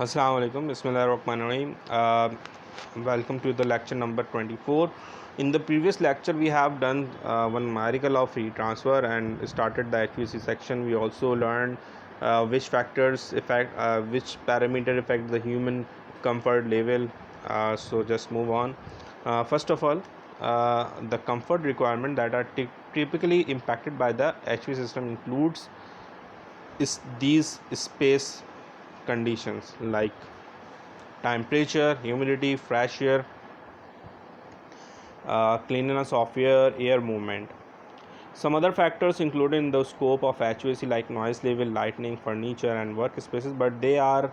Assalamu alaikum. Bismillahirrahmanirrahim. Welcome to the lecture number 24. In the previous lecture, we have done one miracle of heat transfer and started the HVAC section. We also learned which factors affect, which parameter affect the human comfort level. So just move on. First of all, the comfort requirement that are typically impacted by the HVAC system includes these space conditions like temperature, humidity, fresh air, cleanliness of air movement. Some other factors included in the scope of HVAC like noise level, lighting, furniture, and workspaces, but they are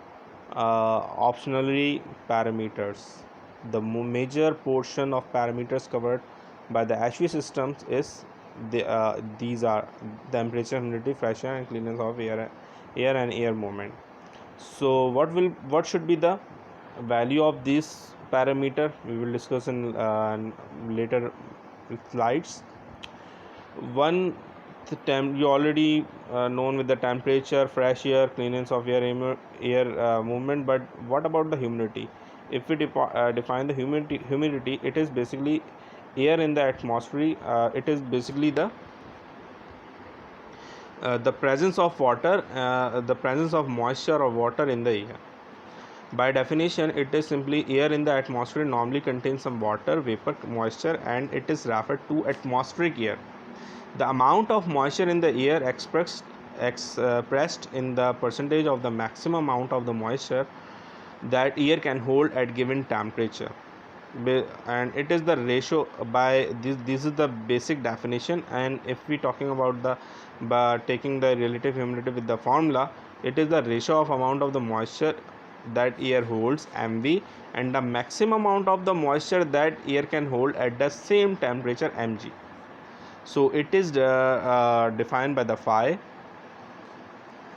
optionally parameters. The major portion of parameters covered by the HVAC systems is these are temperature, humidity, fresh air, and cleanliness of air and air movement. So what should be the value of this parameter? We will discuss in later slides. One, you already known with the temperature, fresh air, cleanliness of air movement. But what about the humidity? If we define the humidity, it is basically air in the atmosphere. It is basically the presence of water, the presence of moisture or water in the air. By definition, it is simply air in the atmosphere normally contains some water, vapor, moisture, and it is referred to atmospheric air. The amount of moisture in the air expressed in the percentage of the maximum amount of the moisture that air can hold at given temperature. And it is the ratio by this is the basic definition. And if we talking about the by taking the relative humidity with the formula, it is the ratio of amount of the moisture that air holds, mv, and the maximum amount of the moisture that air can hold at the same temperature, mg. So it is defined by the phi,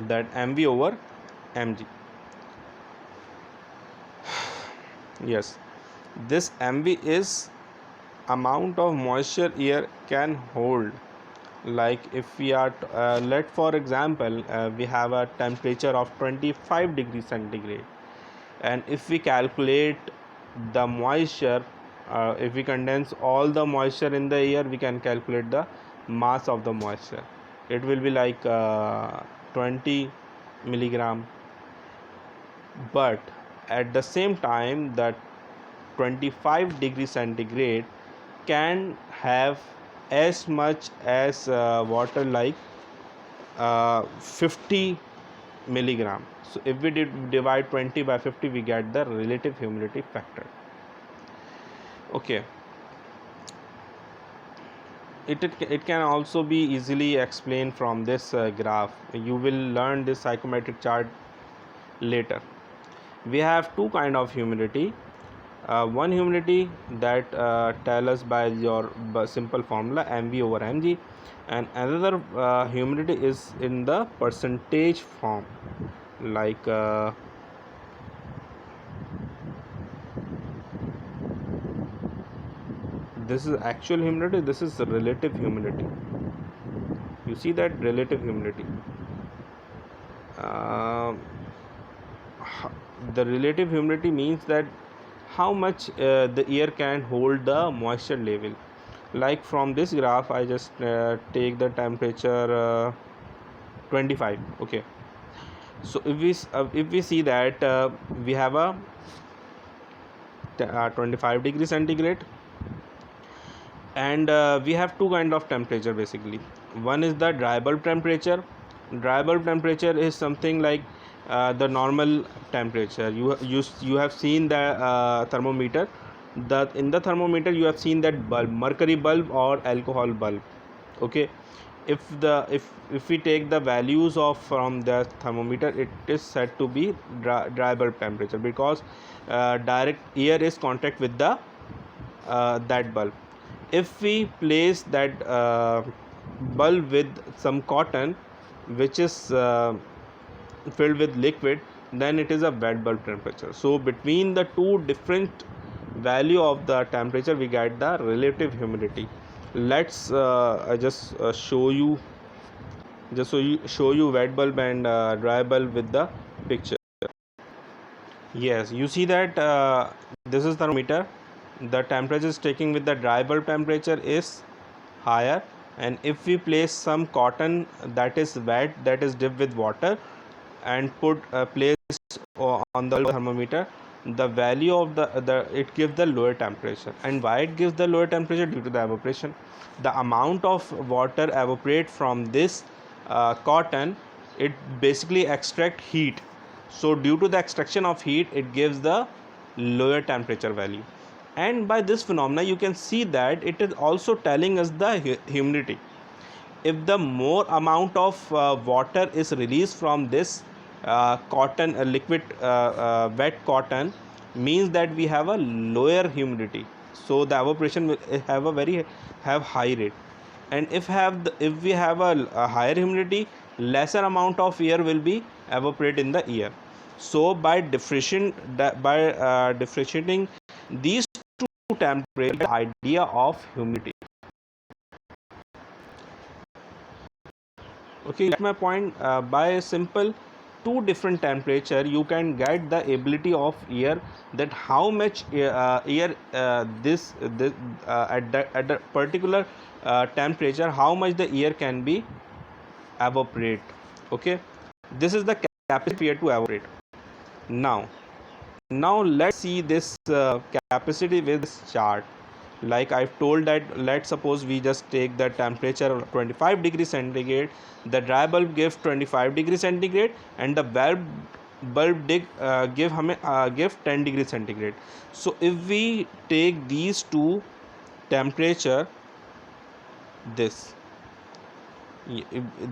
that mv over mg. Yes, this mv is amount of moisture air can hold. Like if we are let for example we have a temperature of 25 degrees centigrade, and if we calculate the moisture, if we condense all the moisture in the air, we can calculate the mass of the moisture. It will be like 20 milligram. But at the same time, that 25 degrees centigrade can have as much as water, like 50 milligram. So if we divide 20 by 50, we get the relative humidity factor. Okay, it can also be easily explained from this graph. You will learn this psychometric chart later. We have two kind of humidity. One humidity that tell us by your simple formula mv over mg, and another humidity is in the percentage form, like this is actual humidity, this is relative humidity. You see that relative humidity, the relative humidity means that how much the air can hold the moisture level. Like from this graph, I just take the temperature 25. Okay, so if we see that we have a 25 degree centigrade, and we have two kind of temperature basically. One is the dryable temperature. Dryable temperature is something like the normal temperature. You have seen the thermometer. In the thermometer you have seen that bulb, mercury bulb or alcohol bulb. Okay, if we take the values of from the thermometer, it is said to be dryable temperature, because direct air is contact with the that bulb. If we place that bulb with some cotton which is filled with liquid, then it is a wet bulb temperature. So between the two different value of the temperature, we get the relative humidity. Let's I just show you wet bulb and dry bulb with the picture. Yes, you see that this is thermometer. The temperature is taking with the dryable temperature is higher, and if we place some cotton that is wet, that is dipped with water, and put place on the thermometer, the value of the it gives the lower temperature. And why it gives the lower temperature? Due to the evaporation. The amount of water evaporate from this cotton, it basically extract heat. So due to the extraction of heat, it gives the lower temperature value. And by this phenomena you can see that it is also telling us the humidity. If the more amount of water is released from this cotton liquid wet cotton, means that we have a lower humidity, so the evaporation will have a very have high rate. And if we have a higher humidity, lesser amount of air will be evaporate in the air. So by differentiating these two temperatures, the idea of humidity. Okay, get my point. By simple two different temperature, you can get the ability of air, that how much air this at the particular temperature, how much the air can be evaporate. Okay, this is the capacity of air to evaporate. Now let's see this capacity with this chart. Like I've told that, let's suppose we just take the temperature of 25 degrees centigrade, the dry bulb gives 25 degrees centigrade, and the give 10 degrees centigrade. So if we take these two temperature, this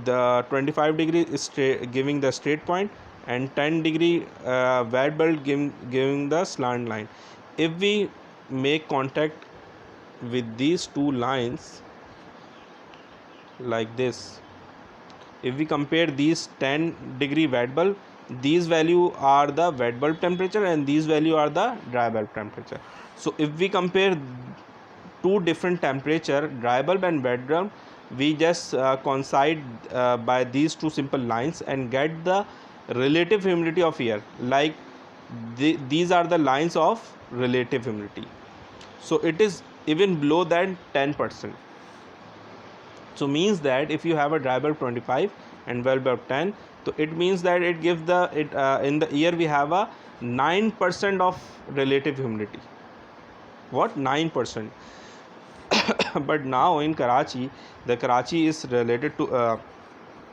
the 25 degree is giving the straight point, and 10 degree wet bulb giving the slant line. If we make contact with these two lines like this, if we compare these 10 degree wet bulb, these value are the wet bulb temperature and these value are the dry bulb temperature. So if we compare two different temperature, dry bulb and wet bulb, we just coincide by these two simple lines and get the relative humidity of air. Like these are the lines of relative humidity, so it is even below than 10%. So means that if you have a dry bulb 25 and well bulb 10, so it means that it gives the in the air we have a 9% of relative humidity. What? 9%. But now in Karachi, the Karachi is related to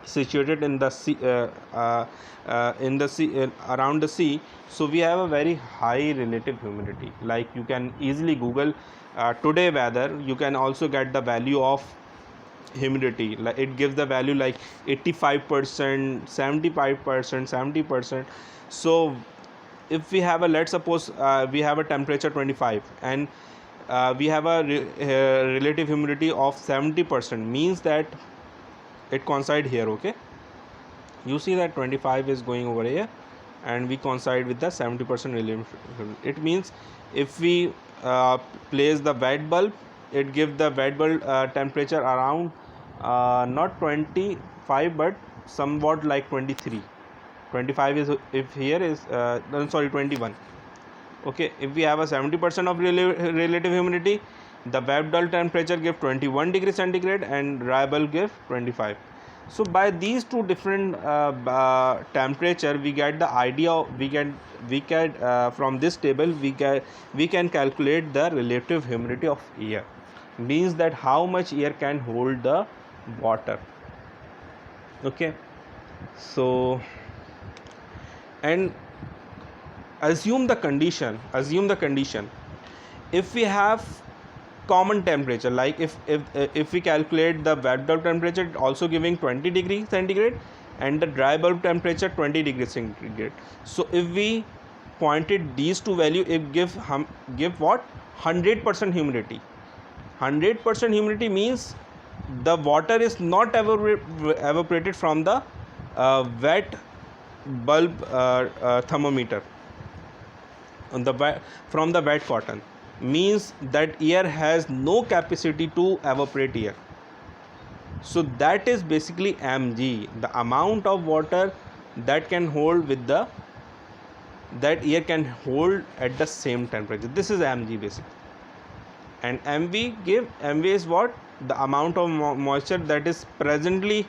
situated in the sea, in the sea, around the sea, so we have a very high relative humidity. Like you can easily Google today weather, you can also get the value of humidity. Like it gives the value like 85%, 75%, 70%. So if we have a, let's suppose we have a temperature 25 and we have a relative humidity of 70%, means that it coincide here. Okay, you see that 25 is going over here and we coincide with the 70% relative humidity. It means if we place the wet bulb, it gives the wet bulb temperature around not 25 but somewhat like 23. 25 is, if here is sorry, 21. Okay, if we have a 70% of relative humidity, the wet bulb temperature give 21 degree centigrade and dry bulb give 25. So by these two different temperature, we get the idea of, we can from this table we can calculate the relative humidity of air, means that how much air can hold the water. Okay, so and assume the condition, if we have common temperature, like if we calculate the wet bulb temperature also giving 20 degree centigrade and the dry bulb temperature 20 degree centigrade, so if we pointed these two value, it give what? 100% humidity. 100% humidity means the water is not evaporated from the wet bulb thermometer on the from the wet cotton, means that air has no capacity to evaporate air. So that is basically mg, the amount of water that can hold with the that air can hold at the same temperature. This is mg basically. And mv is what? The amount of moisture that is presently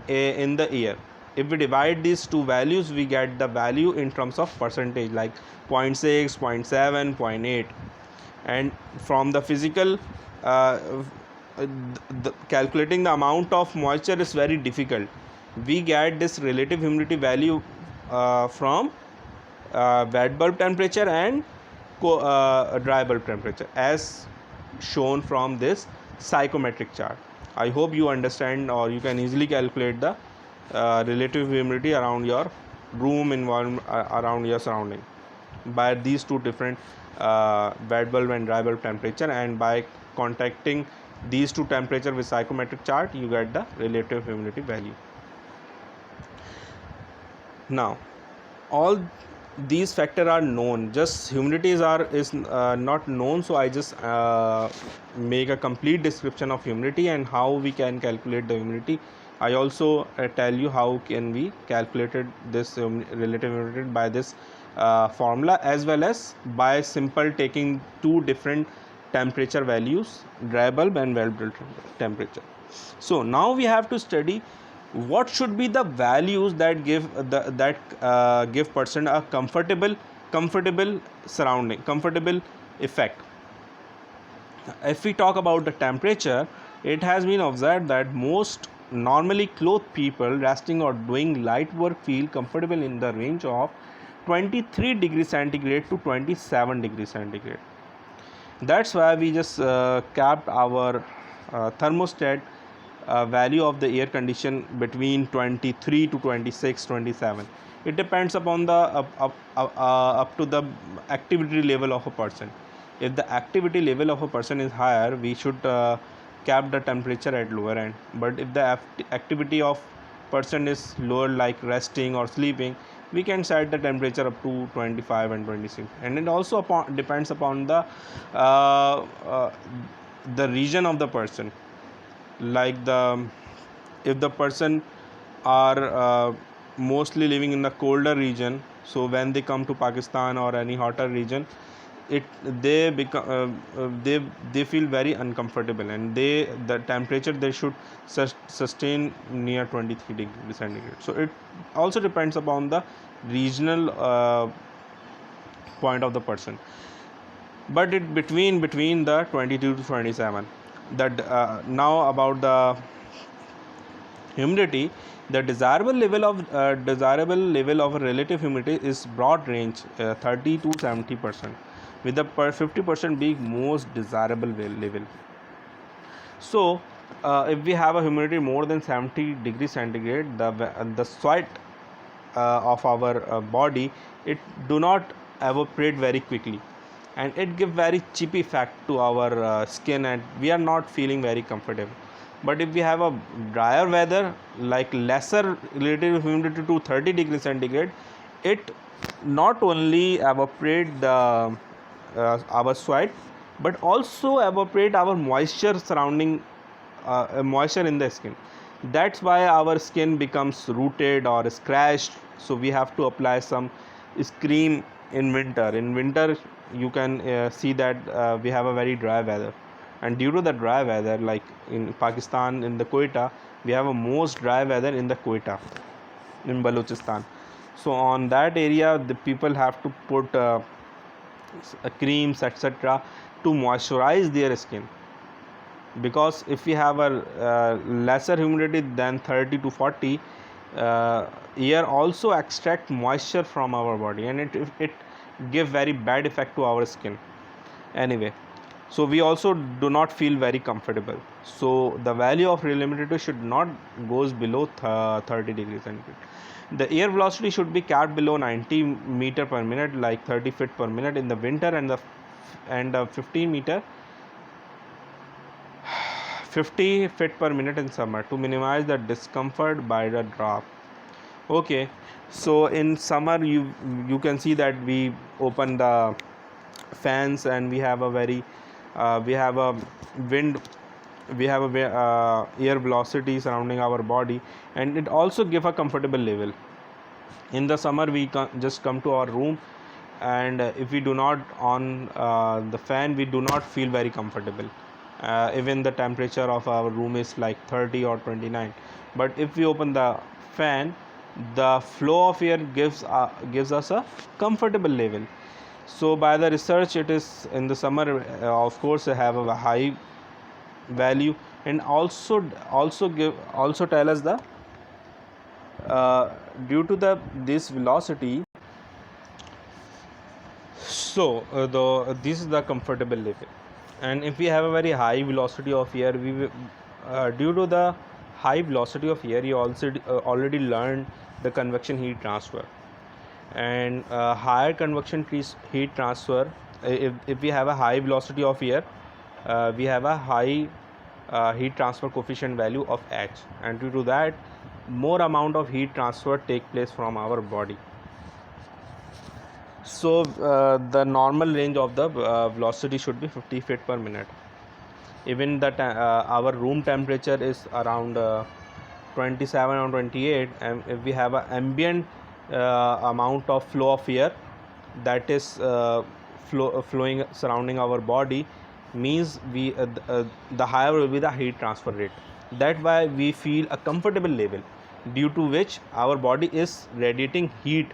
in the air. If we divide these two values, we get the value in terms of percentage, like 0.6, 0.7, 0.8. And from the physical, calculating the amount of moisture is very difficult. We get this relative humidity value from wet bulb temperature and dry bulb temperature, as shown from this psychometric chart. I hope you understand, or you can easily calculate the relative humidity around your room environment, around your surrounding, by these two different wet bulb and dry bulb temperature. And by contacting these two temperature with psychometric chart, you get the relative humidity value. Now all these factors are known, just humidity is not known. So I just make a complete description of humidity and how we can calculate the humidity. I also tell you how can we calculated this relative humidity by this formula, as well as by simple taking two different temperature values, dry bulb and wet bulb temperature. So now we have to study what should be the values that give give person a comfortable surrounding, comfortable effect. If we talk about the temperature, it has been observed that most normally clothed people resting or doing light work feel comfortable in the range of 23 degrees centigrade to 27 degrees centigrade. That's why we just kept our thermostat value of the air condition between 23 to 26, 27. It depends upon the up to the activity level of a person. If the activity level of a person is higher, we should cap the temperature at lower end. But if the activity of person is lower, like resting or sleeping, we can set the temperature up to 25 and 26. And it also depends upon the region of the person. Like if the person are mostly living in the colder region, so when they come to Pakistan or any hotter region, they become they feel very uncomfortable, and the temperature they should sustain near 23 degrees centigrade. So it also depends upon the regional point of the person, but it between the 22 to 27. That now about the humidity, the desirable level of a relative humidity is broad range, 30 to 70%, with the 50% being most desirable level. So if we have a humidity more than 70 degrees centigrade, the sweat of our body, it do not evaporate very quickly, and it give very cheap effect to our skin, and we are not feeling very comfortable. But if we have a drier weather, like lesser relative humidity to 30 degrees centigrade, it not only evaporate the our sweat, but also evaporate our moisture surrounding moisture in the skin. That's why our skin becomes rooted or scratched. So we have to apply some cream in winter. In winter, you can see that we have a very dry weather, and due to the dry weather, like in Pakistan, in the Quetta, we have a most dry weather in the Quetta, in Balochistan. So on that area, the people have to put creams, etc., to moisturize their skin, because if we have a lesser humidity than 30 to 40, air also extract moisture from our body, and it give very bad effect to our skin. Anyway, so we also do not feel very comfortable. So the value of relative humidity should not goes below 30 degrees centigrade. The air velocity should be kept below 90 meter per minute, like 30 feet per minute in the winter, and 50 feet per minute in summer, to minimize the discomfort by the draft. Okay, so in summer you can see that we open the fans, and we have a very we have a wind, we have a air velocity surrounding our body, and it also give a comfortable level. In the summer, we just come to our room, and if we do not on the fan, we do not feel very comfortable. Even the temperature of our room is like 30 or 29, but if we open the fan, the flow of air gives us a comfortable level. So by the research, it is in the summer, of course, have a high value, and also tell us the due to this velocity. So this is the comfortable level, and if we have a very high velocity of air, due to the high velocity of air, you also already learned the convection heat transfer, and higher heat transfer. If we have a high velocity of air, we have a high heat transfer coefficient value of H, and due to that, more amount of heat transfer take place from our body. So the normal range of the velocity should be 50 feet per minute. Even that our room temperature is around 27 or 28, and if we have an ambient amount of flow of air that is flowing surrounding our body, means the higher will be the heat transfer rate. That why we feel a comfortable level, due to which our body is radiating heat,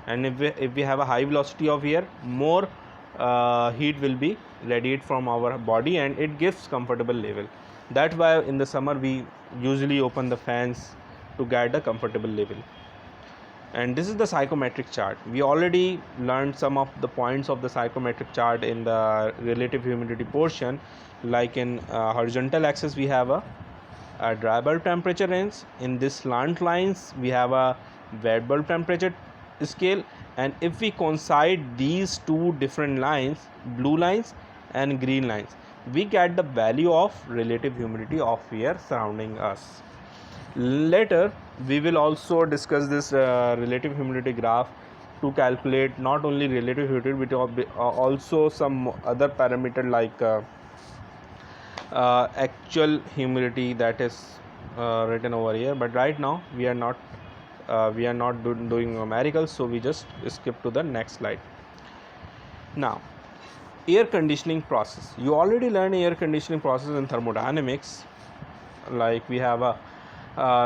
and if we have a high velocity of air, more heat will be radiate from our body, and it gives comfortable level. That's why in the summer we usually open the fans to get a comfortable level. And this is the psychometric chart. We already learned some of the points of the psychometric chart in the relative humidity portion. Like in horizontal axis, we have a dryable temperature range. In this slant lines, we have a wet bulb temperature scale, and if we coincide these two different lines, blue lines and green lines, we get the value of relative humidity of air surrounding us. Later we will also discuss this relative humidity graph to calculate not only relative humidity but also some other parameter like actual humidity that is written over here. But right now we are not doing numericals, so we just skip to the next slide. Now, air conditioning process. You already learned air conditioning process in thermodynamics. Like we have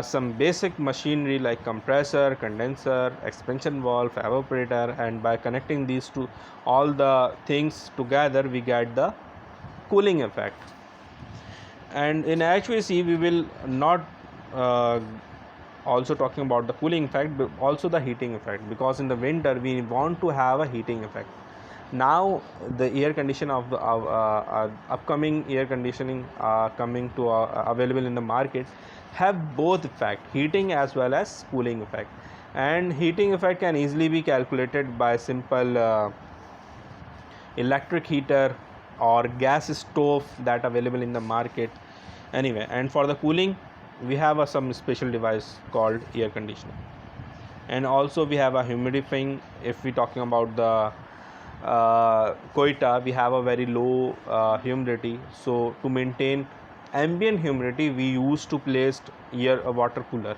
some basic machinery like compressor, condenser, expansion valve, evaporator, and by connecting these two all the things together, we get the cooling effect. And in HVAC, we will not also talking about the cooling effect, but also the heating effect, because in the winter we want to have a heating effect. Now the air condition of the upcoming air conditioning coming to available in the market have both effect, heating as well as cooling effect. And heating effect can easily be calculated by simple electric heater or gas stove that available in the market anyway. And for the cooling, we have some special device called air conditioner. And also we have a humidifying. If we talking about the Koita, we have a very low humidity, so to maintain ambient humidity, we used to place air cooler,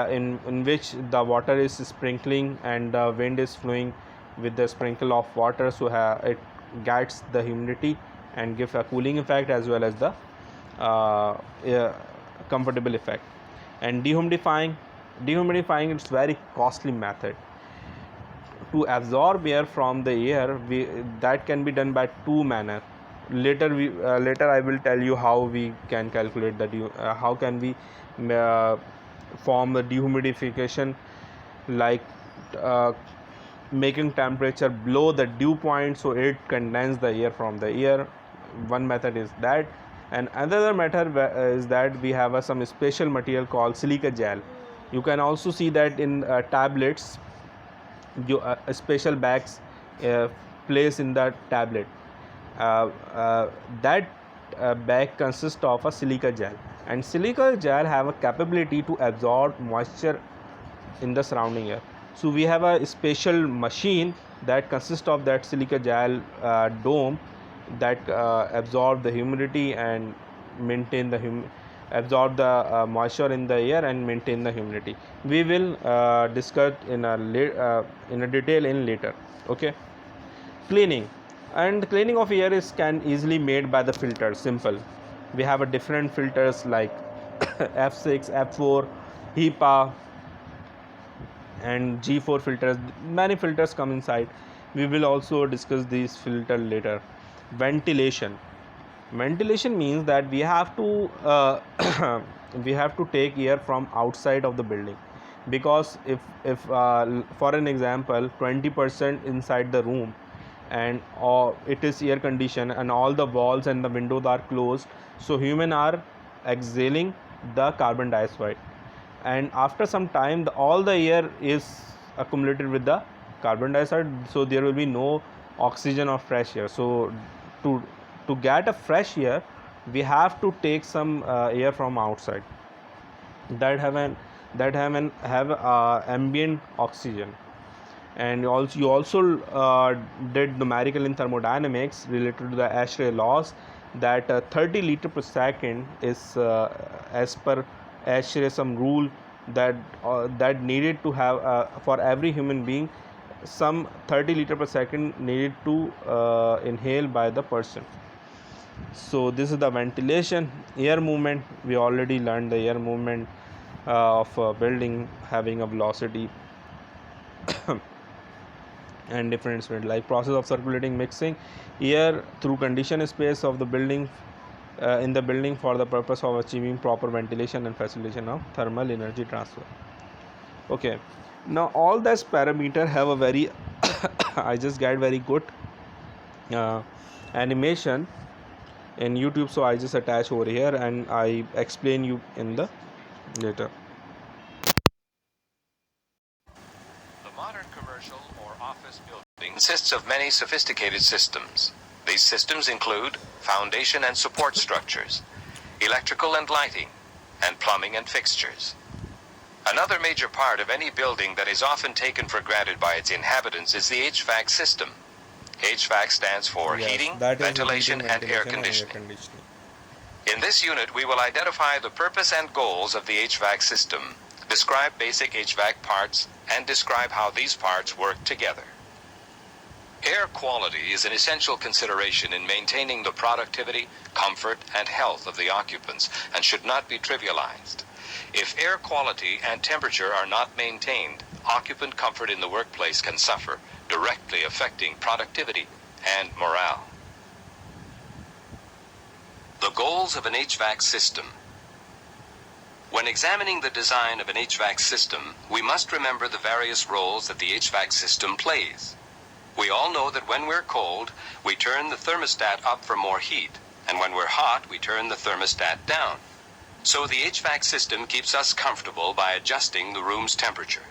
in which the water is sprinkling and the wind is flowing with the sprinkle of water, so it gets the humidity and give a cooling effect as well as the comfortable effect. And dehumidifying is very costly method to absorb air from the air. That can be done by two manner. Later I will tell you how we can calculate how can we form the dehumidification, like making temperature below the dew point so it condense the air from the air. One method is that, and another method is that we have some special material called silica gel. You can also see that in tablets, special bags placed in the tablet. That bag consists of a silica gel, and silica gel have a capability to absorb moisture in the surrounding air. So we have a special machine that consists of that silica gel dome that absorb the humidity and maintain the absorb the moisture in the air and maintain the humidity. We will discuss in a detail in later. Okay. Cleaning, and cleaning of air is can easily made by the filter. Simple. We have a different filters like F6, F4, HEPA, and G4 filters. Many filters come inside. We will also discuss these filter later. Ventilation. Ventilation means that we have to we have to take air from outside of the building, because if for an example 20% inside the room, and it is air conditioned and all the walls and the windows are closed, so human are exhaling the carbon dioxide, and after some time all the air is accumulated with the carbon dioxide, so there will be no oxygen or fresh air. So to to get a fresh air, we have to take some air from outside that have ambient oxygen. And also you also did numerical in thermodynamics related to the ASHRAE laws, that 30 liter per second is as per ASHRAE some rule that needed to have for every human being some 30 liter per second needed to inhale by the person. So this is the ventilation. Air movement, we already learned the air movement of a building having a velocity and different speed, like process of circulating mixing air through conditioned space of the building in the building for the purpose of achieving proper ventilation and facilitation of thermal energy transfer. Okay, now all these parameter have a very I just get very good uh, animation in YouTube, so I just attach over here and I explain you in the later. The modern commercial or office building consists of many sophisticated systems. These systems include foundation and support structures, electrical and lighting, and plumbing and fixtures. Another major part of any building that is often taken for granted by its inhabitants is the HVAC system. HVAC stands for heating, ventilation, and air conditioning. In this unit, we will identify the purpose and goals of the HVAC system, describe basic HVAC parts, and describe how these parts work together. Air quality is an essential consideration in maintaining the productivity, comfort, and health of the occupants and should not be trivialized. If air quality and temperature are not maintained, occupant comfort in the workplace can suffer, directly affecting productivity and morale. The goals of an HVAC system. When examining the design of an HVAC system, we must remember the various roles that the HVAC system plays. We all know that when we're cold, we turn the thermostat up for more heat, and when we're hot, we turn the thermostat down. So the HVAC system keeps us comfortable by adjusting the room's temperature.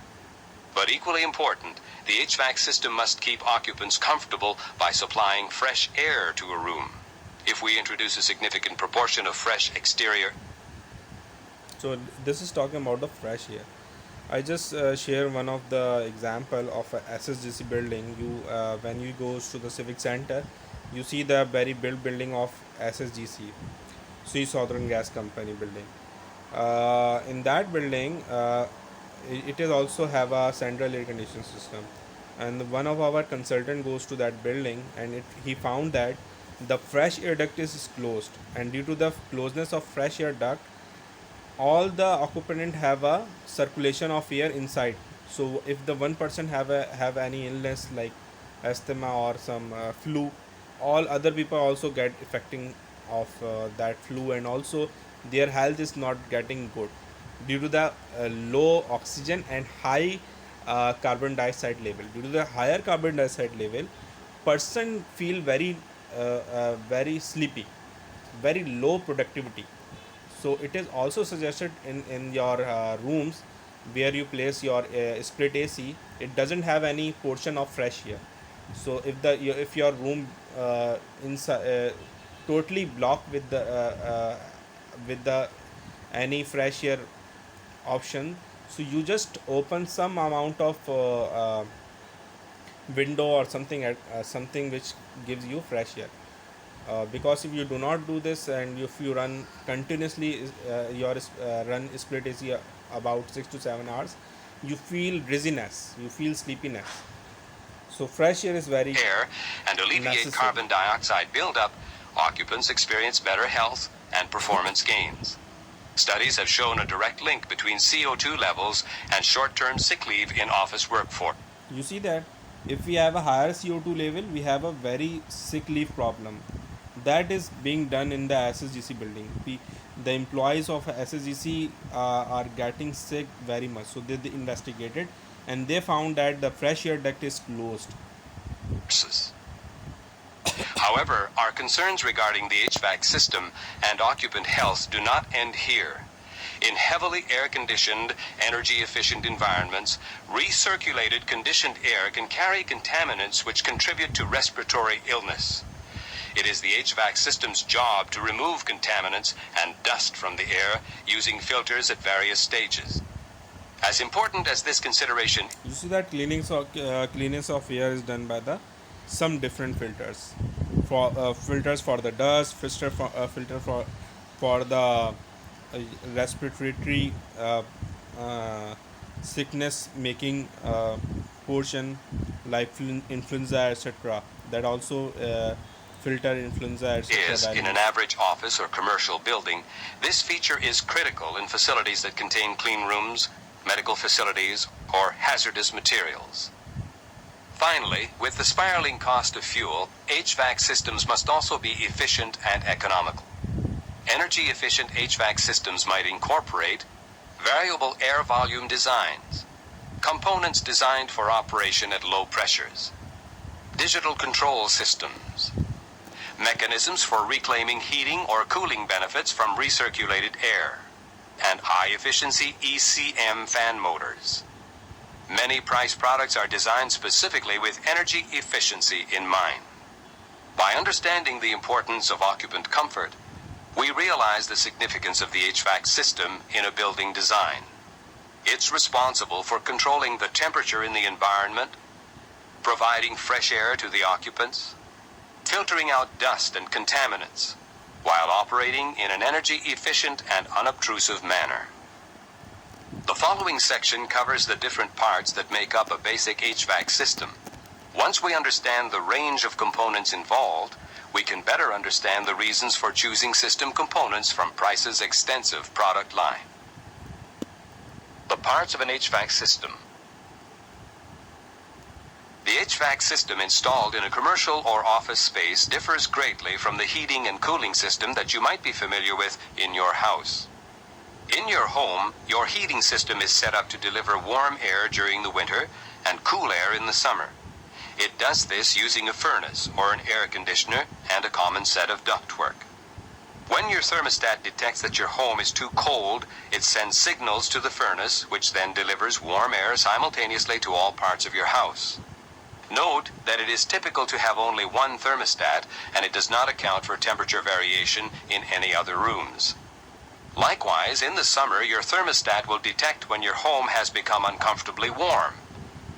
But equally important, the HVAC system must keep occupants comfortable by supplying fresh air to a room. If we introduce a significant proportion of fresh exterior. So this is talking about the fresh air. I just share one of the example of a SSGC building. You when you go to the civic center, you see the very built building of SSGC, Swiss Southern Gas Company building. In that building, it is also have a central air conditioning system. And one of our consultant goes to that building, and he found that the fresh air duct is closed, and due to the closeness of fresh air duct, all the occupant have a circulation of air inside. So if the one person have any illness like asthma or some flu, all other people also get affecting of that flu, and also their health is not getting good due to the low oxygen and high carbon dioxide level. Due to the higher carbon dioxide level, person feel very sleepy, very low productivity. So it is also suggested in your rooms where you place your split AC, it doesn't have any portion of fresh air. So if your room totally blocked with the any fresh air option, so you just open some amount of window or something which gives you fresh air. because if you do not do this and if you run continuously, your run split is about 6 to 7 hours, you feel dizziness, you feel sleepiness. So fresh air is very Air and alleviate necessary. carbon dioxide buildup, occupants experience better health and performance gains. Studies have shown a direct link between CO2 levels and short-term sick leave in office workforce. You see that if we have a higher CO2 level, we have a very sick leave problem. That is being done in the SSGC building. The employees of SSGC are getting sick very much. So they investigated and they found that the fresh air duct is closed. However, our concerns regarding the HVAC system and occupant health do not end here. In heavily air-conditioned, energy-efficient environments, recirculated conditioned air can carry contaminants which contribute to respiratory illness. It is the HVAC system's job to remove contaminants and dust from the air using filters at various stages. As important as this consideration, you see that cleanliness of air is done by some different filters. Filters for the dust, filter for the respiratory sickness making portion like influenza, etc. That also filter influenza, etc. is in an average office or commercial building, this feature is critical in facilities that contain clean rooms, medical facilities, or hazardous materials. Finally, with the spiraling cost of fuel, HVAC systems must also be efficient and economical. Energy-efficient HVAC systems might incorporate variable air volume designs, components designed for operation at low pressures, digital control systems, mechanisms for reclaiming heating or cooling benefits from recirculated air, and high-efficiency ECM fan motors. Many price products are designed specifically with energy efficiency in mind. By understanding the importance of occupant comfort, we realize the significance of the HVAC system in a building design. It's responsible for controlling the temperature in the environment, providing fresh air to the occupants, filtering out dust and contaminants, while operating in an energy-efficient and unobtrusive manner. The following section covers the different parts that make up a basic HVAC system. Once we understand the range of components involved, we can better understand the reasons for choosing system components from Price's extensive product line. The parts of an HVAC system. The HVAC system installed in a commercial or office space differs greatly from the heating and cooling system that you might be familiar with in your house. In your home, your heating system is set up to deliver warm air during the winter and cool air in the summer. It does this using a furnace or an air conditioner and a common set of ductwork. When your thermostat detects that your home is too cold, it sends signals to the furnace, which then delivers warm air simultaneously to all parts of your house. Note that it is typical to have only one thermostat, and it does not account for temperature variation in any other rooms. Likewise, in the summer, your thermostat will detect when your home has become uncomfortably warm,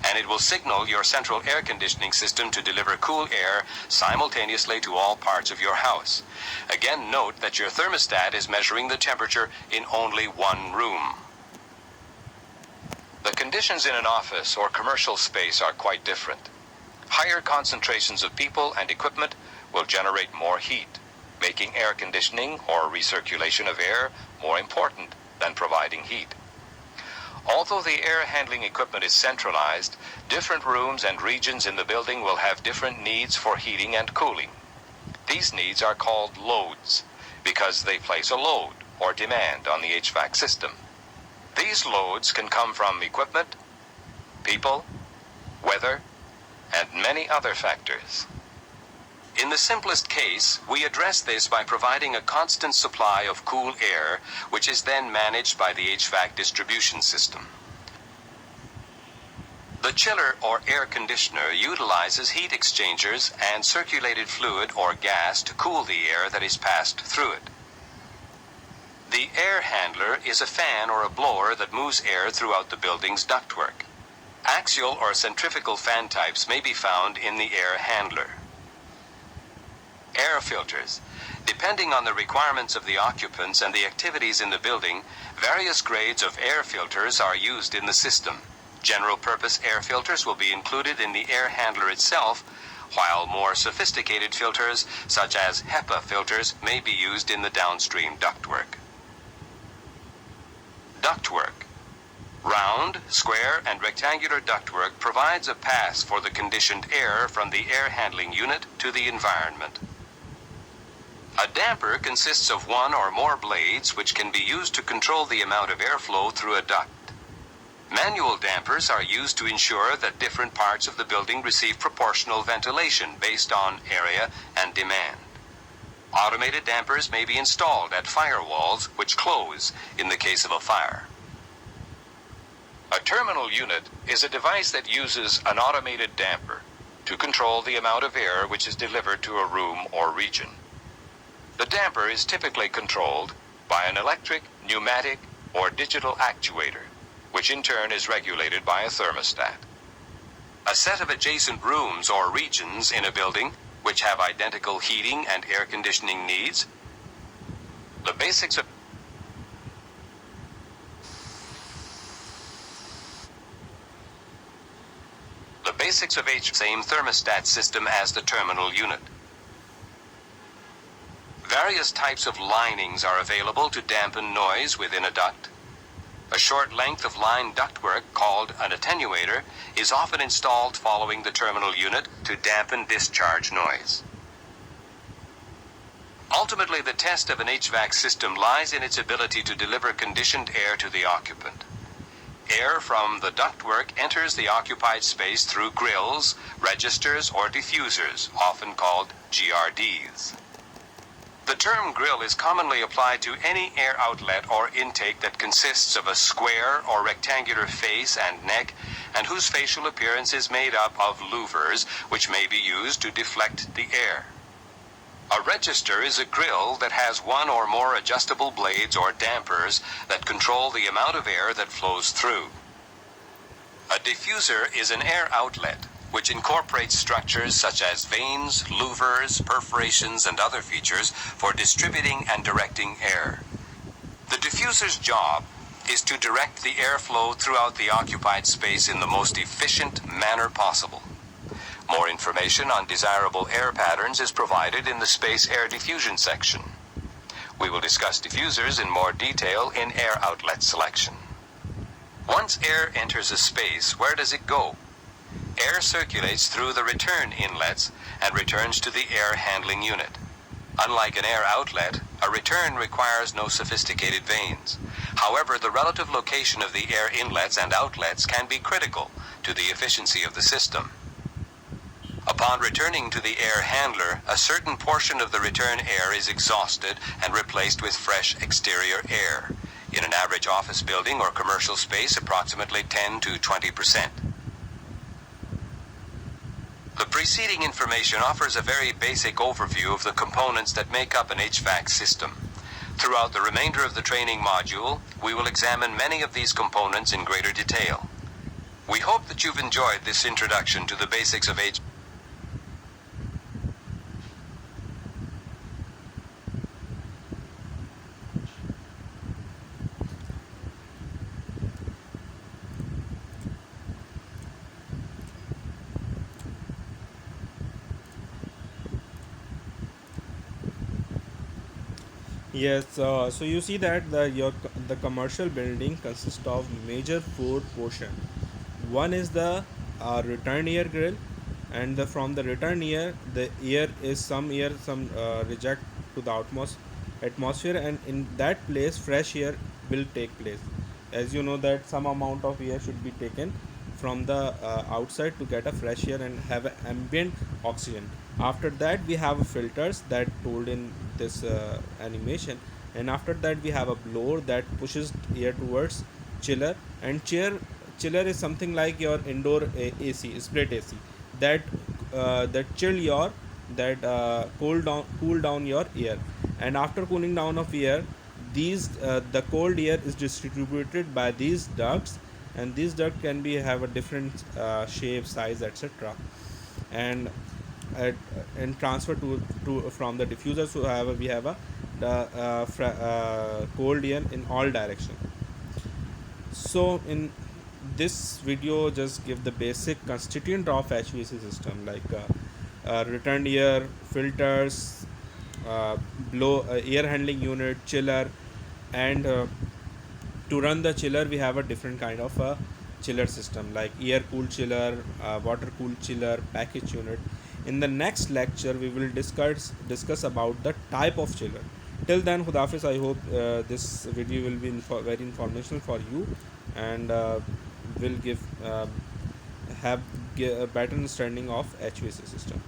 and it will signal your central air conditioning system to deliver cool air simultaneously to all parts of your house. Again, note that your thermostat is measuring the temperature in only one room. The conditions in an office or commercial space are quite different. Higher concentrations of people and equipment will generate more heat, making air conditioning or recirculation of air more important than providing heat. Although the air handling equipment is centralized, different rooms and regions in the building will have different needs for heating and cooling. These needs are called loads because they place a load or demand on the HVAC system. These loads can come from equipment, people, weather, and many other factors. In the simplest case, we address this by providing a constant supply of cool air, which is then managed by the HVAC distribution system. The chiller or air conditioner utilizes heat exchangers and circulated fluid or gas to cool the air that is passed through it. The air handler is a fan or a blower that moves air throughout the building's ductwork. Axial or centrifugal fan types may be found in the air handler. Air filters. Depending on the requirements of the occupants and the activities in the building, various grades of air filters are used in the system. General purpose air filters will be included in the air handler itself, while more sophisticated filters, such as HEPA filters, may be used in the downstream ductwork. Ductwork. Round, square, and rectangular ductwork provides a pass for the conditioned air from the air handling unit to the environment. A damper consists of one or more blades which can be used to control the amount of airflow through a duct. Manual dampers are used to ensure that different parts of the building receive proportional ventilation based on area and demand. Automated dampers may be installed at firewalls which close in the case of a fire. A terminal unit is a device that uses an automated damper to control the amount of air which is delivered to a room or region. The damper is typically controlled by an electric, pneumatic, or digital actuator, which in turn is regulated by a thermostat. A set of adjacent rooms or regions in a building which have identical heating and air conditioning needs. The basics of same thermostat system as the terminal unit. Various types of linings are available to dampen noise within a duct. A short length of line ductwork, called an attenuator, is often installed following the terminal unit to dampen discharge noise. Ultimately, the test of an HVAC system lies in its ability to deliver conditioned air to the occupant. Air from the ductwork enters the occupied space through grills, registers, or diffusers, often called GRDs. The term grill is commonly applied to any air outlet or intake that consists of a square or rectangular face and neck, and whose facial appearance is made up of louvers, which may be used to deflect the air. A register is a grill that has one or more adjustable blades or dampers that control the amount of air that flows through. A diffuser is an air outlet which incorporates structures such as vanes, louvers, perforations, and other features for distributing and directing air. The diffuser's job is to direct the airflow throughout the occupied space in the most efficient manner possible. More information on desirable air patterns is provided in the space air diffusion section. We will discuss diffusers in more detail in air outlet selection. Once air enters a space, where does it go? Air circulates through the return inlets and returns to the air handling unit. Unlike an air outlet, a return requires no sophisticated vanes. However, the relative location of the air inlets and outlets can be critical to the efficiency of the system. Upon returning to the air handler, a certain portion of the return air is exhausted and replaced with fresh exterior air. In an average office building or commercial space, approximately 10 to 20%. The preceding information offers a very basic overview of the components that make up an HVAC system. Throughout the remainder of the training module, we will examine many of these components in greater detail. We hope that you've enjoyed this introduction to the basics of HVAC. Yes, so you see that the commercial building consists of major four portion. One is the return air grill, and from the return air, the air is some reject to the atmosphere, and in that place fresh air will take place. As you know that some amount of air should be taken from the outside to get a fresh air and have an ambient oxygen. After that we have filters that told in this animation, and after that we have a blower that pushes air towards chiller, and chiller is something like your indoor AC, split AC, that chill your cool down your air. And after cooling down of air, these the cold air is distributed by these ducts, and these ducts can be have a different shape, size, etc. And and transfer to from the diffuser. So however we have a cold air in all direction. So in this video just give the basic constituent of HVAC system, like returned air, filters, blow air handling unit, chiller, and to run the chiller we have a different kind of a chiller system, like air cooled chiller, water cooled chiller, package unit. In the next lecture we will discuss about the type of chiller. Till then, Khudafis, I hope this video will be very informational for you, and will give have a better understanding of HVAC system.